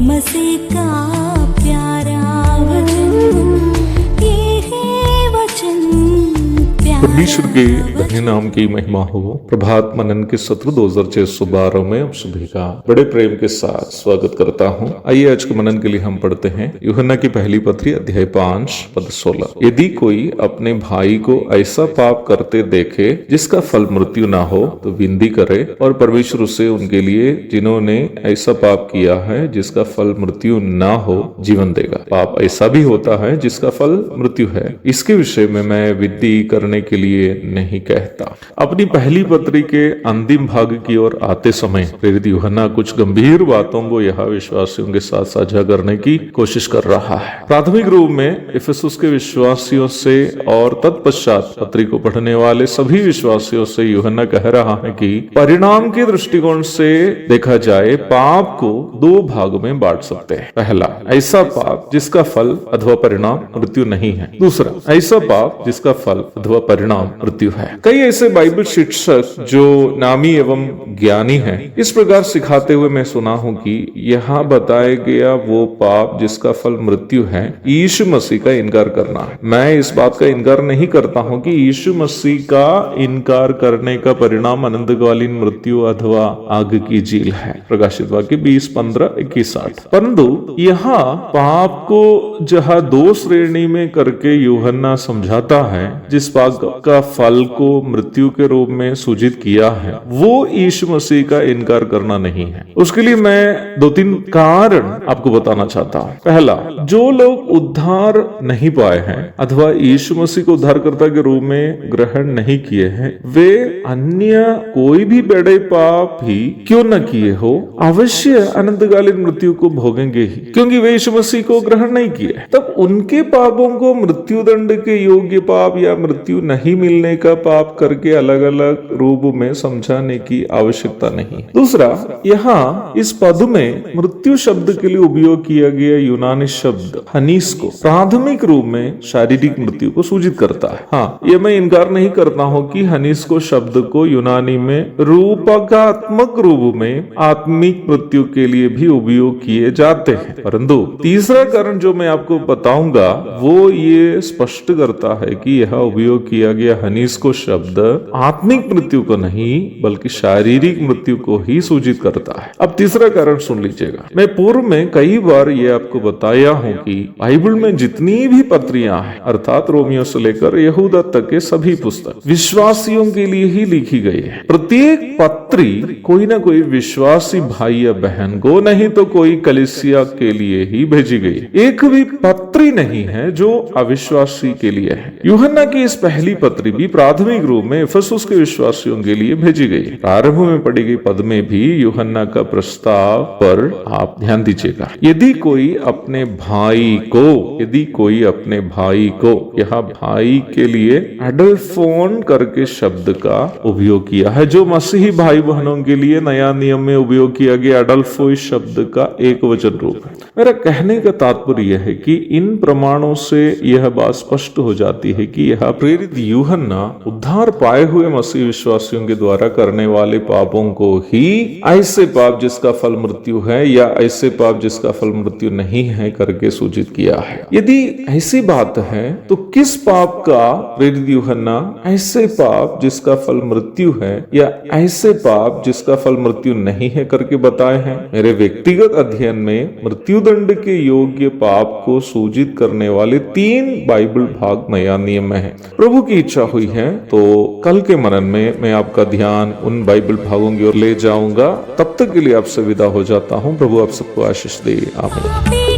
मसीह का प्यारा वचन, ये है वचन प्यारा। परमेश्वर के धन्य नाम की महिमा हो। प्रभात मनन के सत्र 2612 में आप सभी का बड़े प्रेम के साथ स्वागत करता हूं। आइए आज के मनन के लिए हम पढ़ते हैं यूहन्ना की पहली पत्री अध्याय 5 पद 16। यदि कोई अपने भाई को ऐसा पाप करते देखे जिसका फल मृत्यु ना हो तो विनती करे, और परमेश्वर उसे उनके लिए जिन्होंने ऐसा पाप किया है जिसका फल मृत्यु ना हो जीवन देगा। पाप ऐसा भी होता है जिसका फल मृत्यु है। इसके विषय में मैं विनती करने के लिए नहीं कहता। अपनी पहली पत्री के अंतिम भाग की ओर आते समय प्रेरित यूहन्ना कुछ गंभीर बातों को यहाँ विश्वासियों के साथ साझा करने की कोशिश कर रहा है। प्राथमिक रूप में इफिसुस के विश्वासियों से और तत्पश्चात पत्री को पढ़ने वाले सभी विश्वासियों से यूहन्ना कह रहा है कि परिणाम के दृष्टिकोण से देखा जाए पाप को दो भागों में बांट सकते हैं। पहला, ऐसा पाप जिसका फल अथवा परिणाम मृत्यु नहीं है। दूसरा, ऐसा पाप जिसका फल अथवा परिणाम मृत्यु है। कई ऐसे बाइबल शिक्षक जो नामी एवं ज्ञानी हैं, इस प्रकार सिखाते हुए मैं सुना हूं कि यहाँ बताया गया वो पाप जिसका फल मृत्यु है यीशु मसीह का इनकार करना है। मैं इस बात का इनकार नहीं करता हूं कि यीशु मसीह का इनकार करने का परिणाम अनंतकालीन मृत्यु अथवा आग की झील है। प्रकाशित वाक्य 20:15-21-8। परंतु यहाँ पाप को जहाँ दो श्रेणी में करके यूहन्ना समझाता है, जिस पाप का फल को मृत्यु के रूप में सूचित किया है वो यीशु मसीह का इनकार करना नहीं है। उसके लिए मैं 2-3 कारण आपको बताना चाहता हूँ। पहला, जो लोग उद्धार नहीं पाए हैं अथवा यीशु मसीह को उद्धारकर्ता के रूप में ग्रहण नहीं किए हैं, वे अन्य कोई भी बड़े पाप ही क्यों न किए हो अवश्य अनंतकालीन मृत्यु को भोगेंगे ही, क्योंकि वे यीशु मसीह को ग्रहण नहीं किए। तब उनके पापों को मृत्यु दंड के योग्य पाप या मृत्यु नहीं मिलने का पाप करके अलग अलग रूप में समझाने की आवश्यकता नहीं। दूसरा, यहाँ इस पद में मृत्यु शब्द के लिए उपयोग किया गया यूनानी शब्द हनीस को प्राथमिक रूप में शारीरिक मृत्यु को सूचित करता है। हाँ, ये मैं इनकार नहीं करता हूँ कि हनीस को शब्द को यूनानी में रूपकात्मक रूप में आत्मिक मृत्यु के लिए भी उपयोग किए जाते हैं। परंतु तीसरा कारण जो मैं आपको बताऊंगा वो ये स्पष्ट करता है कि यह उपयोग किया गया हनीस को शब्द आत्मिक मृत्यु को नहीं बल्कि शारीरिक मृत्यु को ही सूचित करता है। अब तीसरा कारण सुन लीजिएगा। मैं पूर्व में कई बार ये आपको बताया हूँ कि बाइबल में जितनी भी पत्रियां हैं, अर्थात रोमियो से लेकर यहूदा तक के सभी पुस्तक विश्वासियों के लिए ही लिखी गई है। प्रत्येक पत्री कोई ना कोई विश्वासी भाई या बहन को, नहीं तो कोई कलीसिया के लिए ही भेजी गई। एक भी पत्री नहीं है जो अविश्वासी के लिए है। यूहन्ना की इस पहली पत्री भी प्राथमिक रूप में इफिसुस के विश्वासियों के लिए भेजी गई। प्रारंभ में पढ़ी गई पद में भी यूहन्ना का प्रस्ताव पर आप ध्यान दीजिएगा। यदि कोई अपने भाई को यहाँ भाई के लिए एडल्फोन करके शब्द का उपयोग किया है, जो मसीही भाई बहनों के लिए नया नियम में उपयोग किया गया एडल्फो शब्द का एक वचन रूप है। मेरा कहने का तात्पर्य यह है कि इन प्रमाणों से यह बात स्पष्ट हो जाती है कि यह प्रेरित यूहन्ना उद्धार पाए हुए मसीह विश्वासियों के द्वारा करने वाले पापों को ही ऐसे पाप जिसका फल मृत्यु है या ऐसे पाप जिसका फल मृत्यु नहीं है करके सूचित किया है। यदि ऐसी बात है तो किस पाप का प्रेरित यूहन्ना ऐसे पाप जिसका फल मृत्यु है या ऐसे पाप जिसका फल मृत्यु नहीं है करके बताए हैं? मेरे व्यक्तिगत अध्ययन में मृत्यु दंड के योग्य पाप को सूचित करने वाले 3 बाइबल भाग नया नियम में है। प्रभु की इच्छा हुई है तो कल के मनन में मैं आपका ध्यान उन बाइबल भागों की ओर ले जाऊंगा। तब तक के लिए आपसे विदा हो जाता हूं। प्रभु आप सबको आशीष दे। आमीन।